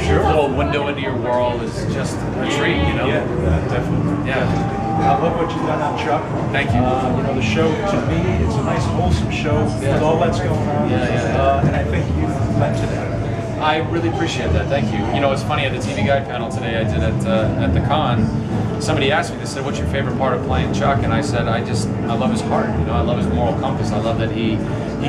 Sure. little window into your world is just a treat, you know? Yeah, definitely. Yeah. I love what you've done on Chuck. Thank you. You know, the show, to me, it's a nice, wholesome show with all that's going on. And I think you've lent to that. I really appreciate that. Thank you. You know, it's funny, at the TV Guide panel today I did at the con, somebody asked me, they said, what's your favorite part of playing Chuck? And I said, I love his heart. You know, I love his moral compass. I love that he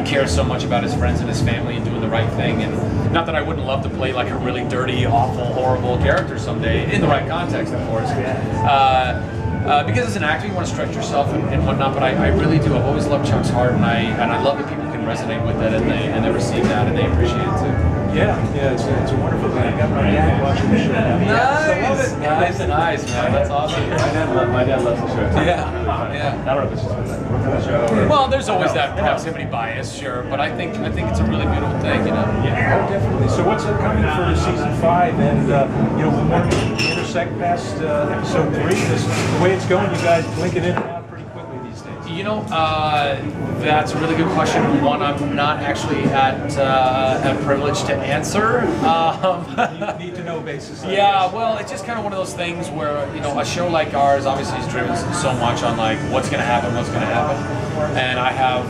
cares so much about his friends and his family and doing the right thing. And not that I wouldn't love to play like a really dirty, awful, horrible character someday, in the right context, of course. Because as an actor, you want to stretch yourself and whatnot, but I really do. I've always loved Chuck's heart, and I love that people can resonate with it, and they receive that, and they appreciate it too. Yeah, it's a wonderful thing. I got my dad watching the show now. Nice, nice, man. That's awesome. My dad loves the show too. Yeah. I don't know if it's just the show. Well, there's always that proximity bias, sure, but I think it's a really beautiful thing, you know. Yeah, definitely. So what's upcoming for season 5, and you know, will Morgan intersect past episode 3? The way it's going, you guys blink it in and out pretty quickly these days. You know, that's a really good question. One I'm not actually at privilege to answer. Need to know basis. Yeah, well, it's just kind of one of those things where, you know, a show like ours obviously is driven so much on like what's going to happen, and I have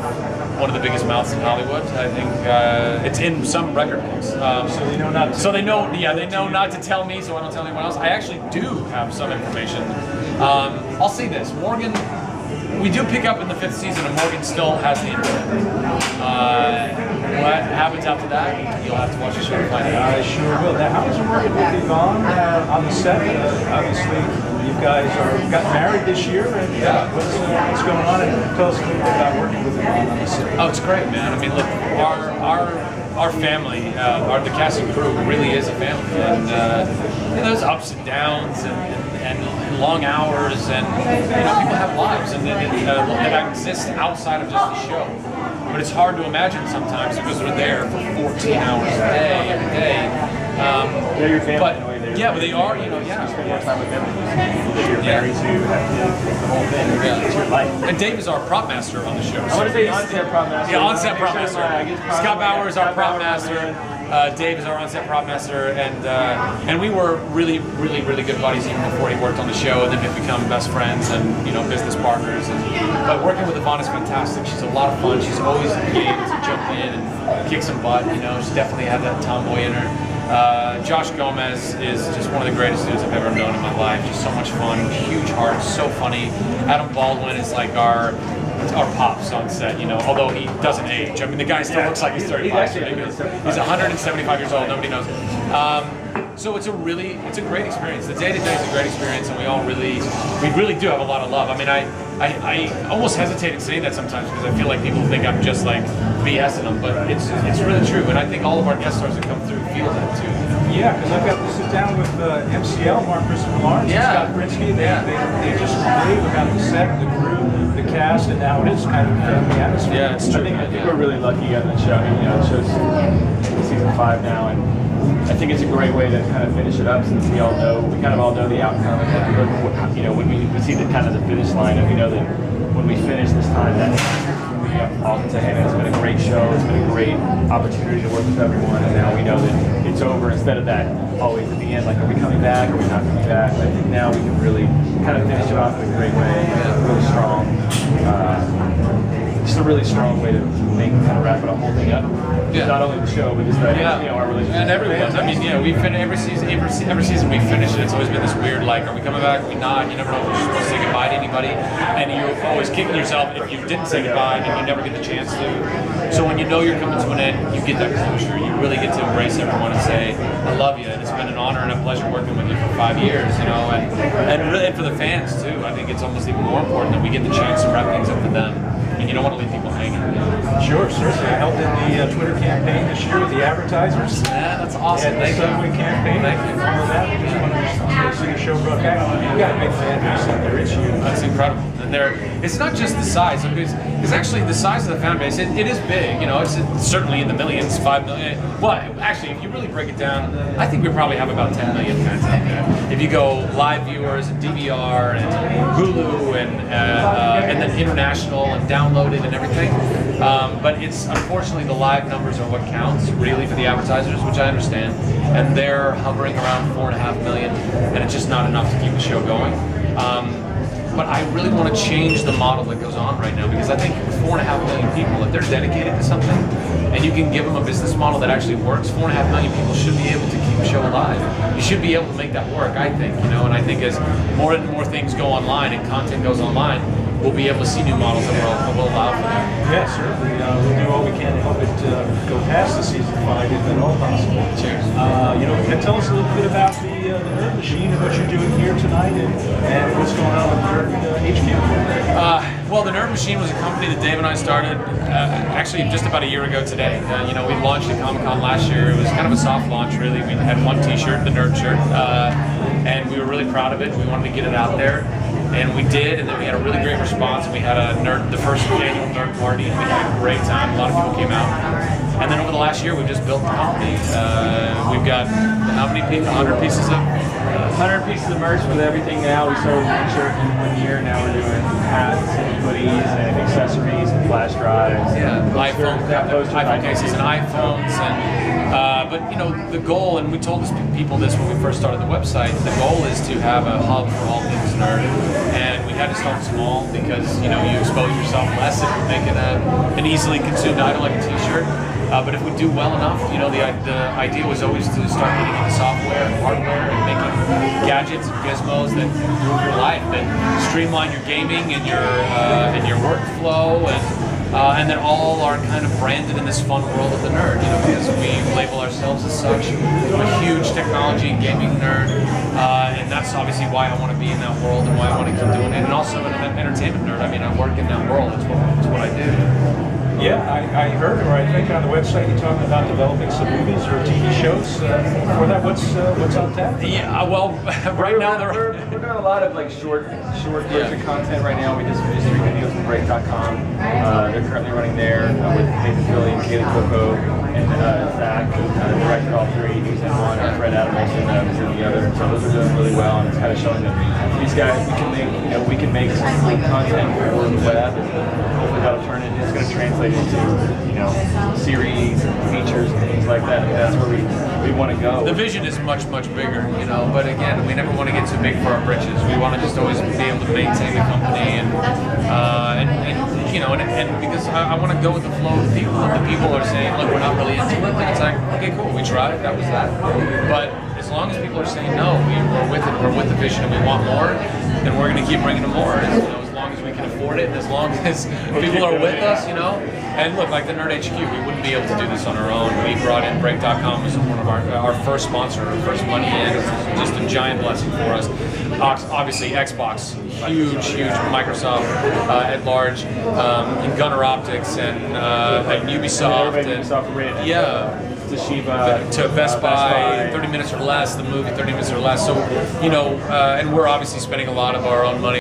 one of the biggest mouths in Hollywood. I think it's in some record books. So they know not to. So they know, yeah, they know not to tell me, so I don't tell anyone else. I actually do have some information. I'll say this, Morgan. We do pick up in the 5th season, and Morgan still has the internet. What happens after that, you'll have to watch the show to find out. I sure will. Now, how is it working with Yvonne on the set? Obviously, you guys got married this year, and what's going on? And tell us a little bit about working with Yvonne on the set. Oh, it's great, man. I mean, look, our family, the cast and crew really is a family, and you know, there's ups and downs and long hours, and you know, people have lives and that exist outside of just the show. But it's hard to imagine sometimes because we're there for 14 hours a day, every day. They're your family. But but they are, you know, You spend more time with them than you're married to, have kids, the whole thing. It's your life. And Dave is our prop master on the show. I want to say on-set prop master. Yeah, on-set prop master. Scott Bauer is our prop master. Dave is our on-set prop master, and we were really good buddies even before he worked on the show, and then we've become best friends and, you know, business partners. But working with Yvonne is fantastic. She's a lot of fun. She's always game to jump in and kick some butt. You know, she's definitely had that tomboy in her. Josh Gomez is just one of the greatest dudes I've ever known in my life. Just so much fun, huge heart, so funny. Adam Baldwin is like our pops on set, you know, although he doesn't age. I mean, the guy still looks like he's 35. He's 175 years old, nobody knows. So it's a great experience. The day-to-day is a great experience, and we really do have a lot of love. I mean, I almost hesitate in saying that sometimes because I feel like people think I'm just like BSing them, but it's really true, and I think all of our guest stars that come through feel that too. Yeah, because I've got to sit down with MCL, Mark Christopher Lawrence, and Scott Brinsky. They just rave about the set, the crew, the cast, and now it is kind of a family atmosphere. Yeah, it's true. I think we're really lucky on the show. I mean, you know, the show's season 5 now, and I think it's a great way to kind of finish it up since we kind of all know the outcome. And you know, when we see the kind of the finish line, and we know that when we finish this time, that we all can say, hey man, it's been a great show, it's been a great opportunity to work with everyone, and now we know that it's over, instead of that always at the end, like, are we coming back, are we not coming back? I think now we can really kind of finish it off in a great way, really strong. Just a really strong way to kind of wrap it whole thing up. Yeah. Not only the show, but just you know, our relationship. And everyone. I mean, yeah, we finish every season we finish it. It's always been this weird, like, are we coming back? Are we not? You never know if you're supposed to say goodbye to anybody, and you're always kicking yourself if you didn't say goodbye and you never get the chance to. So when you know you're coming to an end, you get that closure. You really get to embrace everyone and say, I love you, and it's been an honor and a pleasure working with you for 5 years. You know, and really for the fans too. I think it's almost even more important that we get the chance to wrap things up for them. And you don't want to leave people hanging. Sure, certainly. I helped in the Twitter campaign this year with the advertisers. Yeah, that's awesome. Thank you. Subway campaign. Thank you. All of that. We just wanted to see the show brought back. You got a big fan base out there. It's huge. That's incredible. And it's not just the size. It's actually the size of the fan base. It is big. You know, it's certainly in the millions, 5 million. Well, actually, if you really break it down, I think we probably have about about 10 million fans out there. If you go live viewers and DVR and Hulu and then international and downloaded and everything. But it's unfortunately the live numbers are what counts really for the advertisers, which I understand. And they're hovering around 4.5 million, and it's just not enough to keep the show going. But I really want to change the model that goes on right now, because I think 4.5 million people, if they're dedicated to something, and you can give them a business model that actually works, 4.5 million people should be able to keep a show alive. You should be able to make that work, I think, you know. And I think as more and more things go online and content goes online, we'll be able to see new models that will allow for that. Yeah, certainly. We'll do all we can to help it go past the season 5 if at all possible. Cheers. You know, can you tell us a little bit about the Nerd Machine and what you're doing here tonight and what's going on with Nerd HQ? Well, the Nerd Machine was a company that Dave and I started actually just about a year ago today. You know, we launched at Comic-Con last year. It was kind of a soft launch, really. We had one T-shirt, the Nerd shirt, and we were really proud of it. We wanted to get it out there. And we did, and then we had a really great response. We had the first annual nerd party, and we had a great time. A lot of people came out. And then over the last year, we've just built the company. We've got how many people? 100 pieces of 100 pieces of merch with everything now. We sold one shirt in 1 year. Now we're doing hats and hoodies and accessories and flash drives. Yeah, iPhone cases and iPhones. And but you know, the goal, and we told people this when we first started the website. The goal is to have a hub for all things nerd. And we had to start small because you know you expose yourself less if you're making an easily consumed item like a T-shirt. But if we do well enough, you know, the idea was always to start getting into software and hardware and making gadgets and gizmos that improve your life, that streamline your gaming and your workflow, and that all are kind of branded in this fun world of the nerd. You know, because we label ourselves as such. I'm a huge technology and gaming nerd, and that's obviously why I want to be in that world and why I want to keep doing it. And also an entertainment nerd. I mean, I work in that world. It's what I do. Yeah, I heard, or I think on the website you're talking about developing some movies or TV shows for that. What's on tap? Yeah, well, right now we're doing a lot of like short version content right now. We just finished 3 videos with Break.com. They're currently running there with Nathan Philly and Kaylee Coco and Zach, who directed all 3. He was in one, and Fred Adamson was in the other. So those are doing really well, and it's kind of showing that these guys we can make some cool content for the web, and hopefully that'll turn it. It's going to translate into series and features and things like that. And that's where we want to go. The vision is much bigger, you know. But again, we never want to get too big for our britches. We want to just always be able to maintain the company and you know, and because I want to go with the flow of the people. If the people are saying, look, we're not really into it, then it's like, okay, cool, we tried, that was that. But as long as people are saying, no, we're with it, we're with the vision, and we want more, then we're going to keep bringing them more. And, you know, as long as we can afford it, and as long as people are with us, you know. And look, like the Nerd HQ, we wouldn't be able to do this on our own. We brought in Break.com as one of our first sponsor, our first money in. It was just a giant blessing for us. Obviously, Xbox, huge Microsoft at large, and Gunner Optics, and Ubisoft, and yeah. Toshiba, to Best Buy, 30 minutes or less, the movie 30 minutes or less. So, you know, and we're obviously spending a lot of our own money